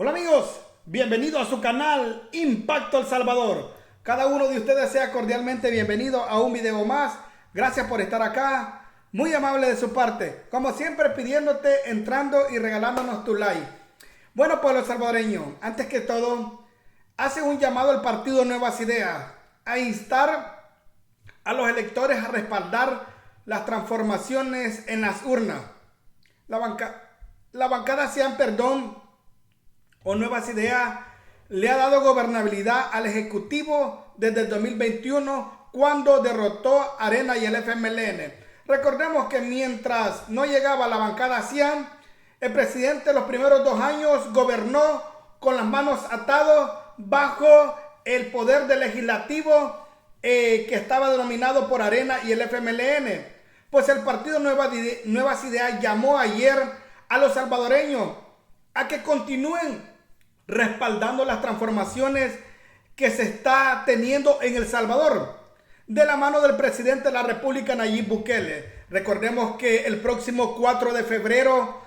Hola amigos, bienvenidos a su canal Impacto El Salvador. Cada uno de ustedes sea cordialmente bienvenido a un video más. Gracias por estar acá, muy amable de su parte. Como siempre pidiéndote, entrando y regalándonos tu like. Bueno, pueblo salvadoreño, antes que todo, hace un llamado al partido Nuevas Ideas a instar a los electores a respaldar las transformaciones en las urnas. La bancada Sean Perdón o Nuevas Ideas le ha dado gobernabilidad al Ejecutivo desde el 2021 cuando derrotó a Arena y el FMLN. Recordemos que mientras no llegaba la bancada Cian, el presidente los primeros 2 años gobernó con las manos atadas bajo el poder del legislativo que estaba denominado por Arena y el FMLN. Pues el partido Nuevas Ideas llamó ayer a los salvadoreños a que continúen respaldando las transformaciones que se está teniendo en El Salvador de la mano del presidente de la República, Nayib Bukele. Recordemos que el próximo 4 de febrero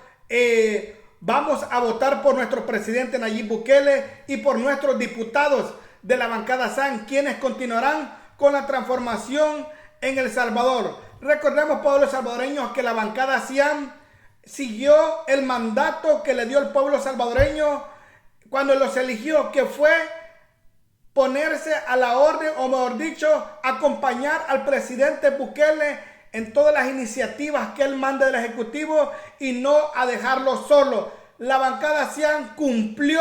vamos a votar por nuestro presidente Nayib Bukele y por nuestros diputados de la bancada SAN, quienes continuarán con la transformación en El Salvador. Recordemos, pueblos salvadoreños, que la bancada SIAM siguió el mandato que le dio el pueblo salvadoreño cuando los eligió, que fue ponerse a la orden, o mejor dicho, acompañar al presidente Bukele en todas las iniciativas que él manda del Ejecutivo y no a dejarlo solo. La bancada SIAM cumplió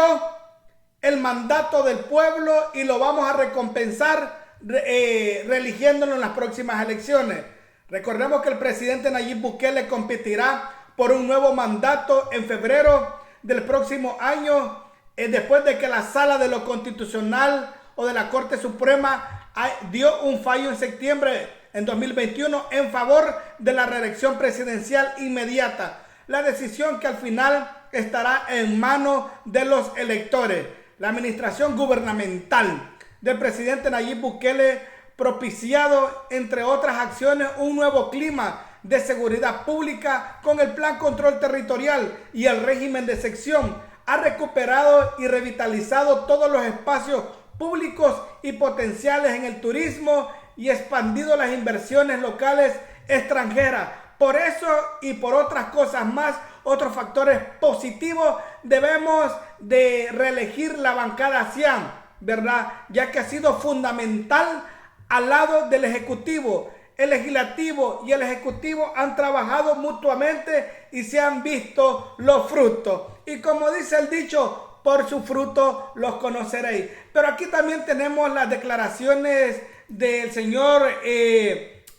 el mandato del pueblo y lo vamos a recompensar reeligiéndolo en las próximas elecciones. Recordemos que el presidente Nayib Bukele competirá por un nuevo mandato en febrero del próximo año, después de que la Sala de lo Constitucional o de la Corte Suprema dio un fallo en septiembre en 2021 en favor de la reelección presidencial inmediata. La decisión que al final estará en manos de los electores. La administración gubernamental del presidente Nayib Bukele, propiciado, entre otras acciones, un nuevo clima de seguridad pública con el Plan Control Territorial y el régimen de sección, ha recuperado y revitalizado todos los espacios públicos y potenciales en el turismo y expandido las inversiones locales extranjeras. Por eso y por otras cosas más, otros factores positivos, debemos de reelegir la bancada SIAM, ¿verdad? Ya que ha sido fundamental al lado del Ejecutivo. El Legislativo y el Ejecutivo han trabajado mutuamente y se han visto los frutos. Y como dice el dicho, por su fruto los conoceréis. Pero aquí también tenemos las declaraciones del señor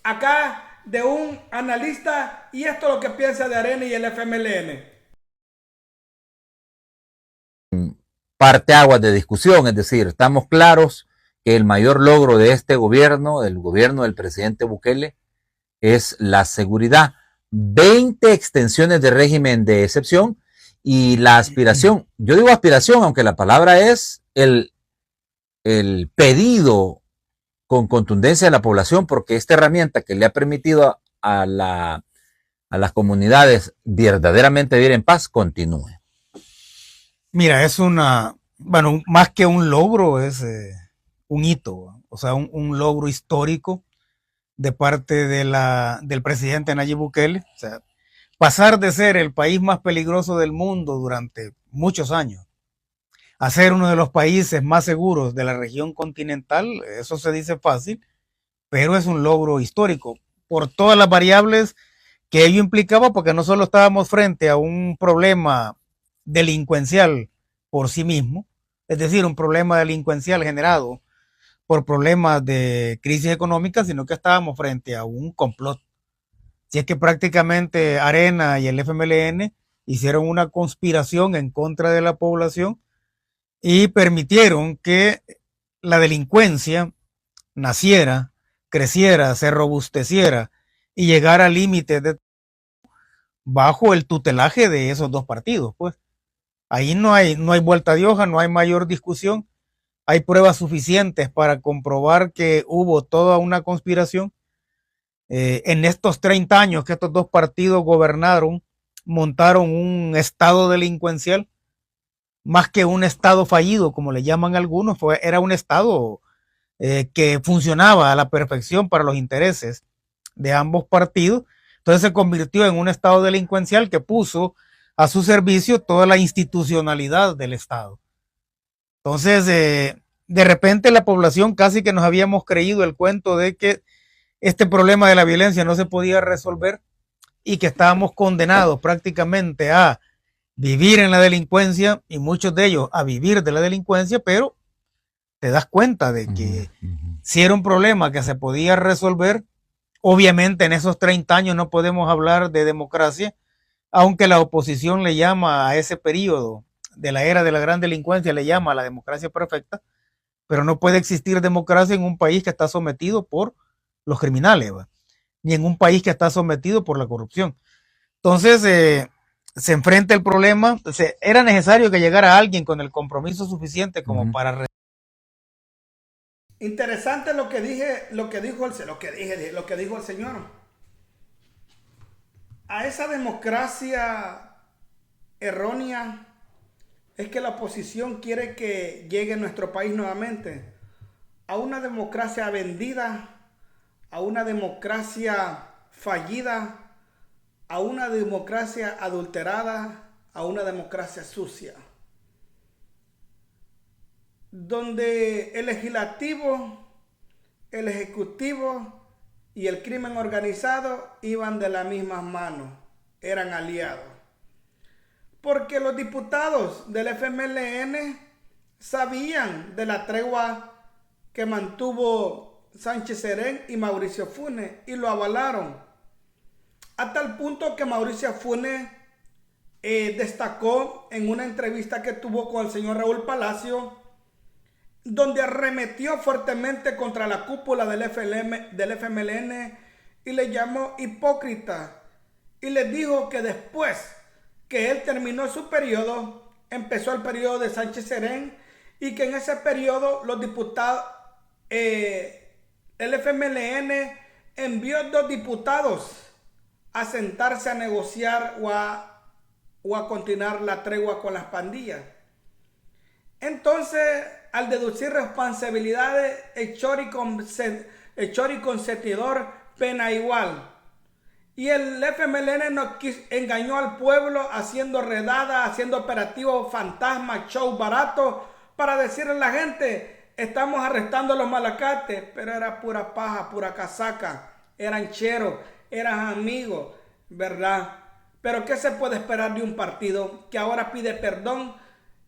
acá, de un analista, y esto es lo que piensa de Arena y el FMLN. Parteaguas de discusión, es decir, estamos claros que el mayor logro de este gobierno, del gobierno del presidente Bukele, es la seguridad. 20 extensiones de régimen de excepción y la aspiración, yo digo aspiración, aunque la palabra es el pedido con contundencia de la población, porque esta herramienta que le ha permitido a las comunidades verdaderamente vivir en paz, continúe. Mira, es bueno, más que un logro, es un hito, o sea, un logro histórico de parte del presidente Nayib Bukele. O sea, pasar de ser el país más peligroso del mundo durante muchos años a ser uno de los países más seguros de la región continental, eso se dice fácil, pero es un logro histórico por todas las variables que ello implicaba, porque no solo estábamos frente a un problema delincuencial por sí mismo, es decir, un problema delincuencial generado por problemas de crisis económica, sino que estábamos frente a un complot. Si es que prácticamente Arena y el FMLN hicieron una conspiración en contra de la población y permitieron que la delincuencia naciera, creciera, se robusteciera y llegara a límites bajo el tutelaje de esos dos partidos. Pues ahí no hay vuelta de hoja, no hay mayor discusión. Hay pruebas suficientes para comprobar que hubo toda una conspiración. En estos 30 años que estos dos partidos gobernaron, montaron un estado delincuencial más que un Estado fallido, como le llaman algunos, era un Estado que funcionaba a la perfección para los intereses de ambos partidos. Entonces se convirtió en un Estado delincuencial que puso a su servicio toda la institucionalidad del Estado. Entonces, de repente la población casi que nos habíamos creído el cuento de que este problema de la violencia no se podía resolver y que estábamos condenados prácticamente a vivir en la delincuencia y muchos de ellos a vivir de la delincuencia, pero te das cuenta de que si era un problema que se podía resolver. Obviamente en esos 30 años no podemos hablar de democracia, aunque la oposición le llama a ese periodo de la era de la gran delincuencia, le llama a la democracia perfecta, pero no puede existir democracia en un país que está sometido por los criminales, ¿va? Ni en un país que está sometido por la corrupción. Entonces se enfrenta el problema, era necesario que llegara alguien con el compromiso suficiente como para... Interesante lo que dijo el señor. A esa democracia errónea es que la oposición quiere que llegue a nuestro país nuevamente. A una democracia vendida, a una democracia fallida, a una democracia adulterada, a una democracia sucia, donde el legislativo, el ejecutivo y el crimen organizado iban de las mismas manos, eran aliados. Porque los diputados del FMLN sabían de la tregua que mantuvo Sánchez Serén y Mauricio Funes y lo avalaron. A tal punto que Mauricio Funes destacó en una entrevista que tuvo con el señor Raúl Palacio, donde arremetió fuertemente contra la cúpula del FMLN y le llamó hipócrita. Y le dijo que después que él terminó su periodo, empezó el periodo de Sánchez Serén y que en ese periodo los diputados, el FMLN envió 2 diputados a sentarse a negociar o a continuar la tregua con las pandillas. Entonces, al deducir responsabilidades, hechor y consentidor, pena igual. Y el FMLN engañó al pueblo haciendo redadas, haciendo operativos fantasma, show barato, para decirle a la gente, estamos arrestando a los malacates, pero era pura paja, pura casaca, eran cheros, eran amigos, ¿verdad? Pero ¿qué se puede esperar de un partido que ahora pide perdón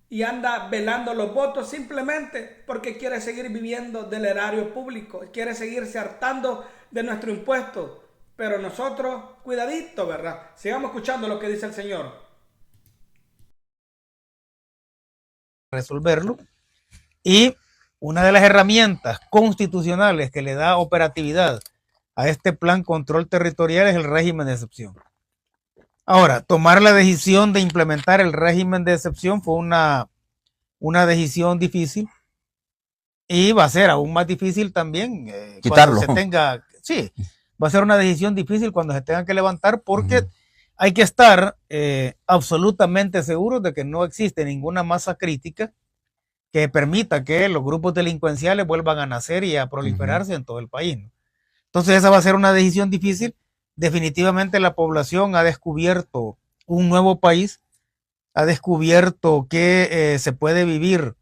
y anda velando los votos simplemente porque quiere seguir viviendo del erario público, quiere seguirse hartando de nuestro impuesto? Pero nosotros, cuidadito, ¿verdad? Sigamos escuchando lo que dice el señor. Resolverlo. Y una de las herramientas constitucionales que le da operatividad a este plan control territorial es el régimen de excepción. Ahora, tomar la decisión de implementar el régimen de excepción fue una decisión difícil y va a ser aún más difícil también quitarlo. Cuando se tenga, sí, va a ser una decisión difícil cuando se tengan que levantar porque hay que estar absolutamente seguros de que no existe ninguna masa crítica que permita que los grupos delincuenciales vuelvan a nacer y a proliferarse en todo el país, ¿no? Entonces esa va a ser una decisión difícil. Definitivamente la población ha descubierto un nuevo país, ha descubierto que se puede vivir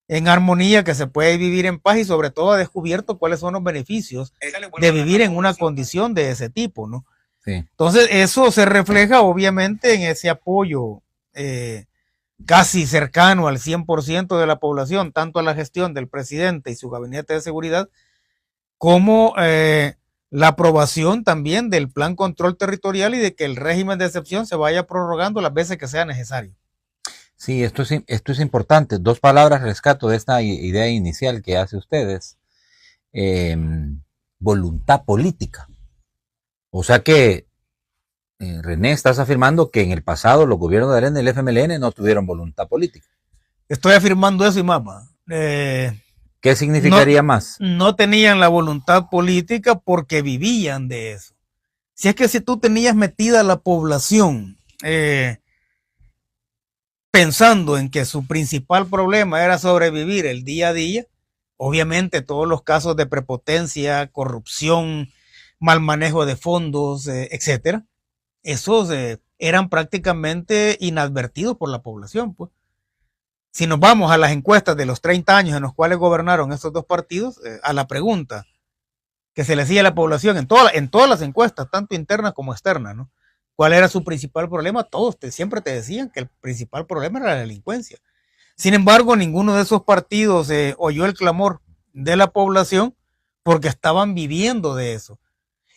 en armonía, que se puede vivir en paz y sobre todo ha descubierto cuáles son los beneficios de vivir en una condición de ese tipo, ¿no? Sí. Entonces eso se refleja obviamente en ese apoyo casi cercano al 100% de la población, tanto a la gestión del presidente y su gabinete de seguridad, como la aprobación también del plan control territorial y de que el régimen de excepción se vaya prorrogando las veces que sea necesario. Sí, esto es importante. 2 palabras rescato de esta idea inicial que hace ustedes. Voluntad política. O sea que, René, estás afirmando que en el pasado los gobiernos de Arena y el FMLN no tuvieron voluntad política. Estoy afirmando eso y más. ¿Qué significaría más? No tenían la voluntad política porque vivían de eso. Si es que si tú tenías metida la población pensando en que su principal problema era sobrevivir el día a día. Obviamente todos los casos de prepotencia, corrupción, mal manejo de fondos, etcétera, esos eran prácticamente inadvertidos por la población, pues. Si nos vamos a las encuestas de los 30 años en los cuales gobernaron estos dos partidos, a la pregunta que se le hacía a la población en todas las encuestas, tanto internas como externas, ¿no? ¿Cuál era su principal problema? Todos siempre te decían que el principal problema era la delincuencia. Sin embargo, ninguno de esos partidos oyó el clamor de la población porque estaban viviendo de eso.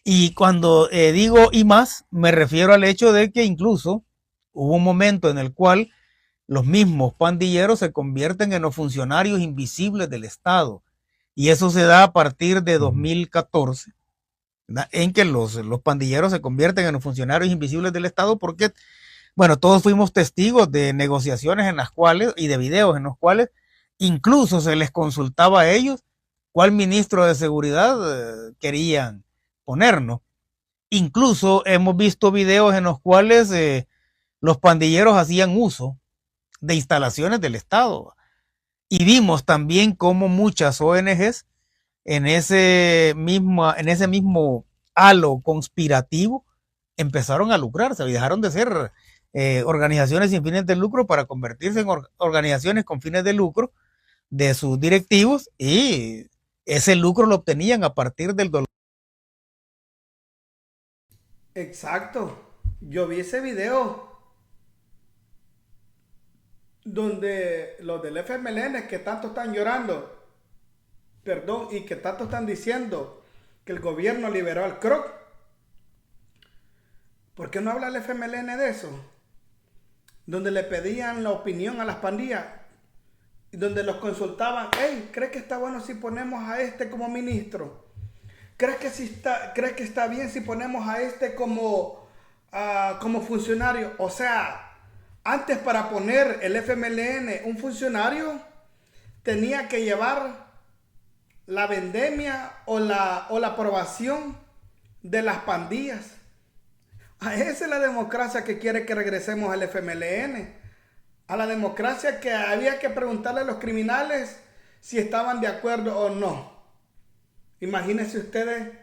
Y cuando digo y más, me refiero al hecho de que incluso hubo un momento en el cual los mismos pandilleros se convierten en los funcionarios invisibles del Estado. Y eso se da a partir de 2014, ¿verdad? En que los pandilleros se convierten en los funcionarios invisibles del Estado porque, bueno, todos fuimos testigos de negociaciones en las cuales, y de videos en los cuales incluso se les consultaba a ellos cuál ministro de seguridad querían ponernos. Incluso hemos visto videos en los cuales los pandilleros hacían uso de instalaciones del Estado. Y vimos también cómo muchas ONGs en ese mismo halo conspirativo empezaron a lucrarse y dejaron de ser organizaciones sin fines de lucro para convertirse en organizaciones con fines de lucro de sus directivos, y ese lucro lo obtenían a partir del dolor. Exacto. Yo vi ese video donde los del FMLN que tanto están llorando, perdón, y que tanto están diciendo que el gobierno liberó al CROC. ¿Por qué no habla el FMLN de eso? Donde le pedían la opinión a las pandillas, y donde los consultaban. Hey, ¿crees que está bueno si ponemos a este como ministro? ¿Crees que está bien si ponemos a este como funcionario? O sea, antes para poner el FMLN un funcionario tenía que llevar la vendemia o la aprobación de las pandillas. Esa es la democracia que quiere que regresemos al FMLN. A la democracia que había que preguntarle a los criminales si estaban de acuerdo o no. Imagínense ustedes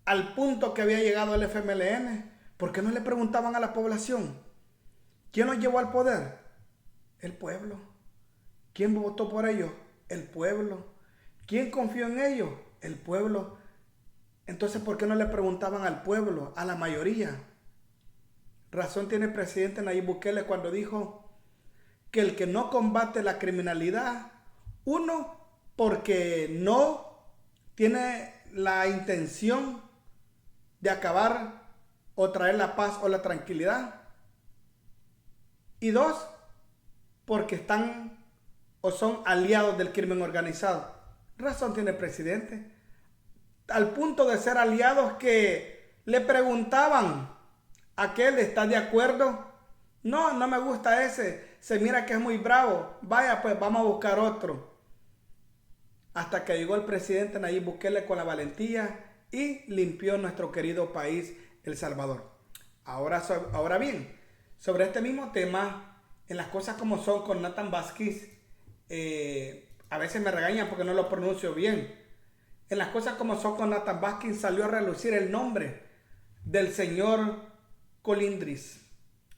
al punto que había llegado el FMLN. ¿Por qué no le preguntaban a la población? ¿Quién los llevó al poder? El pueblo. ¿Quién votó por ellos? El pueblo. ¿Quién confió en ellos? El pueblo. Entonces, ¿por qué no le preguntaban al pueblo, a la mayoría? Razón tiene el presidente Nayib Bukele cuando dijo que el que no combate la criminalidad, uno, porque no tiene la intención de acabar o traer la paz o la tranquilidad. Y dos, porque están o son aliados del crimen organizado. Razón tiene el presidente. Al punto de ser aliados que le preguntaban a aquel, ¿está de acuerdo? No, no me gusta ese. Se mira que es muy bravo. Vaya, pues vamos a buscar otro. Hasta que llegó el presidente Nayib Bukele con la valentía y limpió nuestro querido país, El Salvador. Ahora bien, sobre este mismo tema, en las cosas como son con Nathan Vázquez, a veces me regañan porque no lo pronuncio bien. En las cosas como son con Nathan Vázquez salió a relucir el nombre del señor Colindres,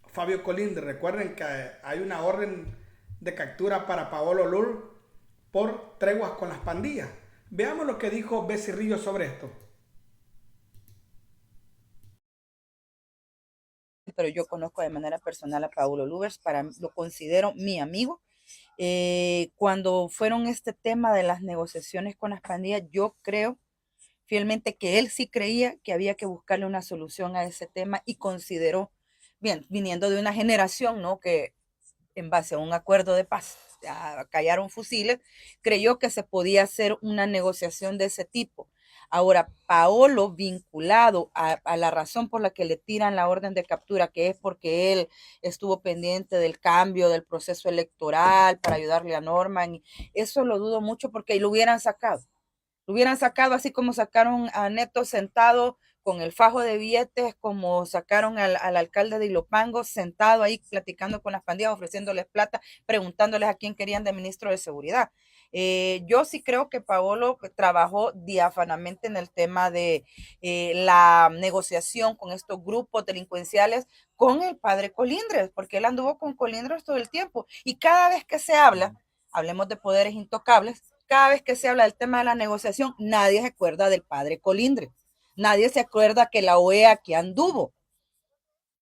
Fabio Colindres. Recuerden que hay una orden de captura para Paolo Lul por treguas con las pandillas. Veamos lo que dijo Becerrillo sobre esto. Pero yo conozco de manera personal a Paulo Lubers, lo considero mi amigo. Cuando fueron este tema de las negociaciones con las pandillas, yo creo fielmente que él sí creía que había que buscarle una solución a ese tema y consideró, bien, viniendo de una generación, ¿no?, que en base a un acuerdo de paz callaron fusiles, creyó que se podía hacer una negociación de ese tipo. Ahora, Paolo, vinculado a la razón por la que le tiran la orden de captura, que es porque él estuvo pendiente del cambio del proceso electoral para ayudarle a Norman, eso lo dudo mucho porque lo hubieran sacado. Lo hubieran sacado así como sacaron a Neto sentado con el fajo de billetes, como sacaron al alcalde de Ilopango sentado ahí platicando con las pandillas, ofreciéndoles plata, preguntándoles a quién querían de ministro de seguridad. Yo sí creo que Paolo trabajó diáfanamente en el tema de la negociación con estos grupos delincuenciales con el padre Colindres, porque él anduvo con Colindres todo el tiempo. Y cada vez que se habla, hablemos de poderes intocables, cada vez que se habla del tema de la negociación, nadie se acuerda del padre Colindres. Nadie se acuerda que la OEA aquí anduvo.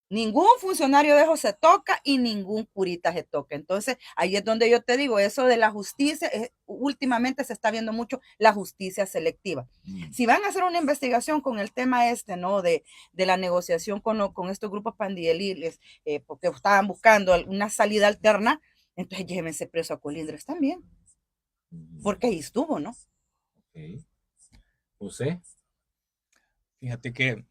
Ningún funcionario de eso se toca y ningún curita se toca. Entonces, ahí es donde yo te digo, eso de la justicia, últimamente se está viendo mucho la justicia selectiva. Si van a hacer una investigación con el tema ¿no? De la negociación con estos grupos pandilleriles, porque estaban buscando una salida alterna, entonces llévense preso a Colindres también. Porque ahí estuvo, ¿no? Ok. ¿José? Fíjate que,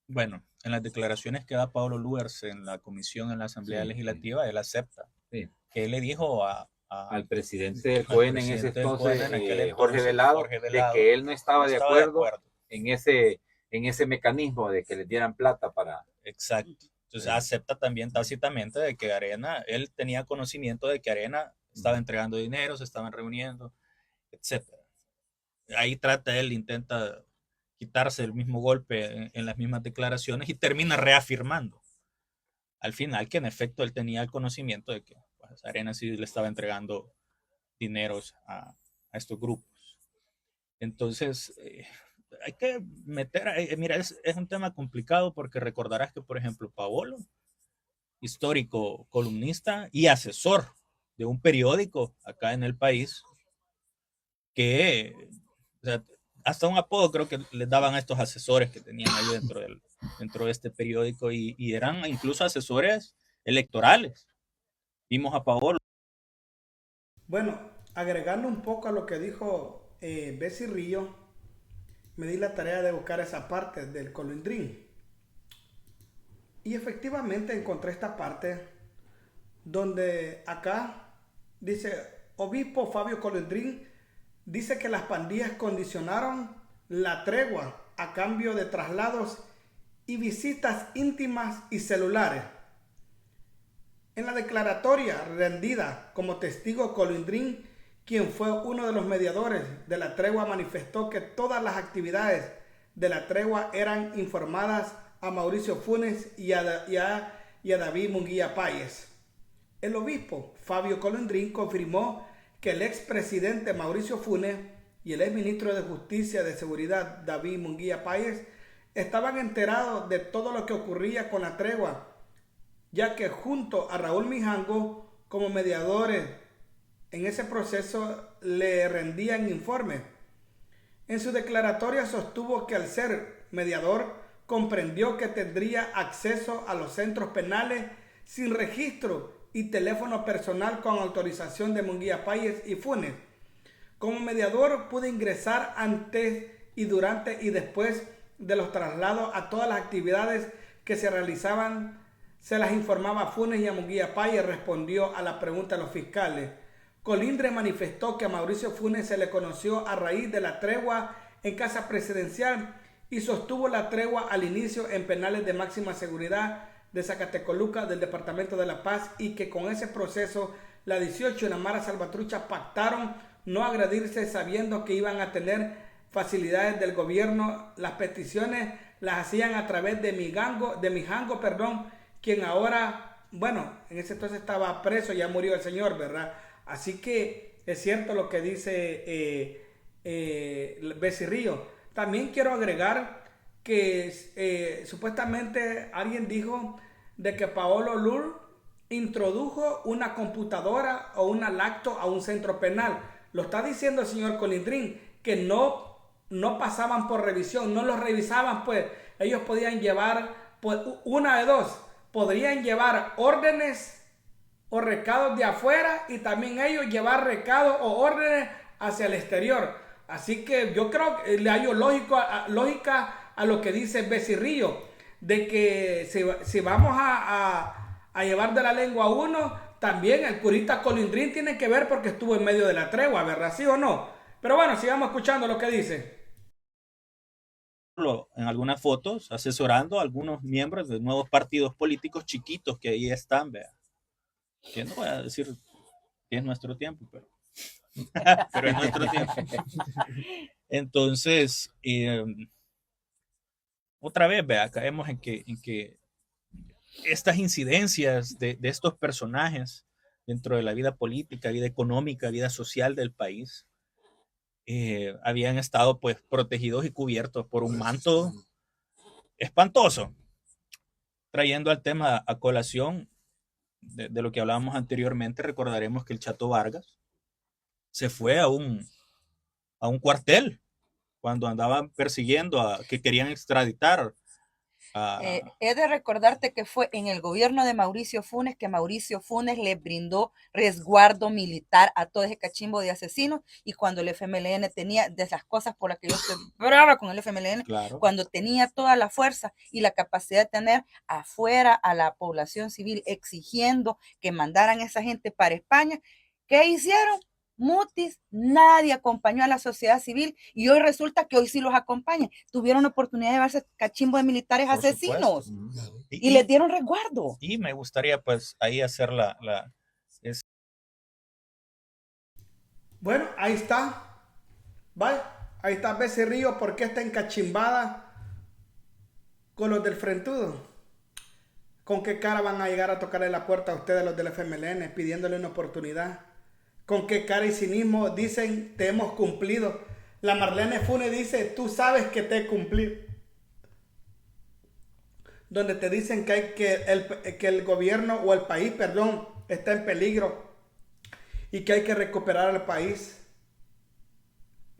bueno, en las declaraciones que da Paolo Luers en la comisión, en la Asamblea Legislativa, él acepta que él le dijo al presidente del COEN en ese entonces, Jorge Velado, Jorge de Velado, que él no estaba de acuerdo en ese mecanismo de que le dieran plata para... Exacto. Entonces acepta también tácitamente de que Arena, él tenía conocimiento de que Arena estaba entregando dinero, se estaban reuniendo, etc. Ahí él intenta quitarse el mismo golpe en las mismas declaraciones y termina reafirmando al final que en efecto él tenía el conocimiento de que pues, Arena sí le estaba entregando dineros a estos grupos. Entonces, hay que meter, mira, es un tema complicado porque recordarás que, por ejemplo, Paolo, histórico columnista y asesor de un periódico acá en el país, que o sea, hasta un apodo creo que les daban a estos asesores que tenían ahí dentro de este periódico y eran incluso asesores electorales. Vimos a Paolo. Bueno, agregando un poco a lo que dijo Bessie Río, me di la tarea de buscar esa parte del Colindrín. Y efectivamente encontré esta parte donde acá dice, obispo Fabio Colindrín dice que las pandillas condicionaron la tregua a cambio de traslados y visitas íntimas y celulares. En la declaratoria rendida como testigo, Colindrín, quien fue uno de los mediadores de la tregua, manifestó que todas las actividades de la tregua eran informadas a Mauricio Funes y a David Munguía Páez. El obispo Fabio Colindrín confirmó que el expresidente Mauricio Funes y el exministro de Justicia de Seguridad David Munguía Páez estaban enterados de todo lo que ocurría con la tregua, ya que junto a Raúl Mijango, como mediadores en ese proceso, le rendían informes. En su declaratoria sostuvo que al ser mediador comprendió que tendría acceso a los centros penales sin registro y teléfono personal con autorización de Munguía Páez y Funes. Como mediador pude ingresar antes y durante y después de los traslados a todas las actividades que se realizaban. Se las informaba a Funes y a Munguía Páez, respondió a la pregunta de los fiscales. Colindres manifestó que a Mauricio Funes se le conoció a raíz de la tregua en Casa Presidencial y sostuvo la tregua al inicio en penales de máxima seguridad de Zacatecoluca del Departamento de La Paz y que con ese proceso la 18 y la Mara Salvatrucha pactaron no agredirse sabiendo que iban a tener facilidades del gobierno. Las peticiones las hacían a través de Mijango, quien ahora, bueno, en ese entonces estaba preso, ya murió el señor, ¿verdad? Así que es cierto lo que dice Bessie Río. También quiero agregar que supuestamente alguien dijo de que Paolo Lur introdujo una computadora o una lacto a un centro penal. Lo está diciendo el señor Colindrín, que no pasaban por revisión, no los revisaban, pues ellos podían llevar, pues una de dos, podrían llevar órdenes o recados de afuera y también ellos llevar recados o órdenes hacia el exterior. Así que yo creo que le hallo lógica a lo que dice Bessie Río, de que si vamos a llevar de la lengua a uno, también el curita Colindrín tiene que ver porque estuvo en medio de la tregua, ¿verdad? ¿Sí o no? Pero bueno, sigamos escuchando lo que dice. en algunas fotos asesorando a algunos miembros de nuevos partidos políticos chiquitos que ahí están, vea. Que no voy a decir que es nuestro tiempo, pero es nuestro tiempo. Entonces, otra vez, vea, caemos en que estas incidencias de estos personajes dentro de la vida política, vida económica, vida social del país, habían estado pues protegidos y cubiertos por un manto espantoso, trayendo al tema a colación de lo que hablábamos anteriormente. Recordaremos que el Chato Vargas se fue a un cuartel cuando andaban persiguiendo que querían extraditar. He de recordarte que fue en el gobierno de Mauricio Funes que Mauricio Funes le brindó resguardo militar a todo ese cachimbo de asesinos, y cuando el FMLN tenía, de esas cosas por las que yo estoy brava con el FMLN, claro, cuando tenía toda la fuerza y la capacidad de tener afuera a la población civil exigiendo que mandaran a esa gente para España, ¿qué hicieron? Mutis, nadie acompañó a la sociedad civil, y hoy resulta que hoy sí los acompañan. Tuvieron la oportunidad de llevarse cachimbo de militares por asesinos supuesto. y les dieron resguardo. Y me gustaría pues ahí hacer Bueno, ahí está. ¿Vale? Ahí está Becerrillo. ¿Por qué está encachimbada con los del Frentudo? ¿Con qué cara van a llegar a tocarle la puerta a ustedes los del FMLN pidiéndole una oportunidad? ¿Con qué cara y cinismo dicen te hemos cumplido? La Marlene Funes dice, tú sabes que te he cumplido. Donde te dicen que hay que el gobierno o el país, perdón, está en peligro y que hay que recuperar al país.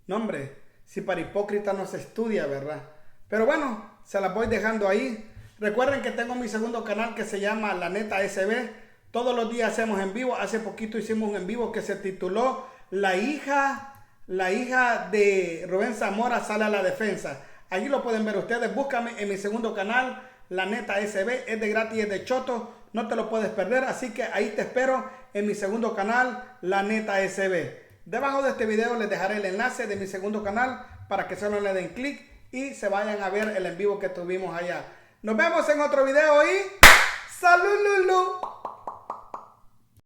No, hombre, si para hipócrita no se estudia, ¿verdad? Pero bueno, se las voy dejando ahí. Recuerden que tengo mi segundo canal que se llama La Neta SB. Todos los días hacemos en vivo. Hace poquito hicimos un en vivo que se tituló La hija de Rubén Zamora sale a la defensa. Allí lo pueden ver ustedes. Búscame en mi segundo canal, La Neta SB. Es de gratis, es de choto. No te lo puedes perder. Así que ahí te espero en mi segundo canal, La Neta SB. Debajo de este video les dejaré el enlace de mi segundo canal para que solo le den clic y se vayan a ver el en vivo que tuvimos allá. Nos vemos en otro video y ¡salud, Lulu!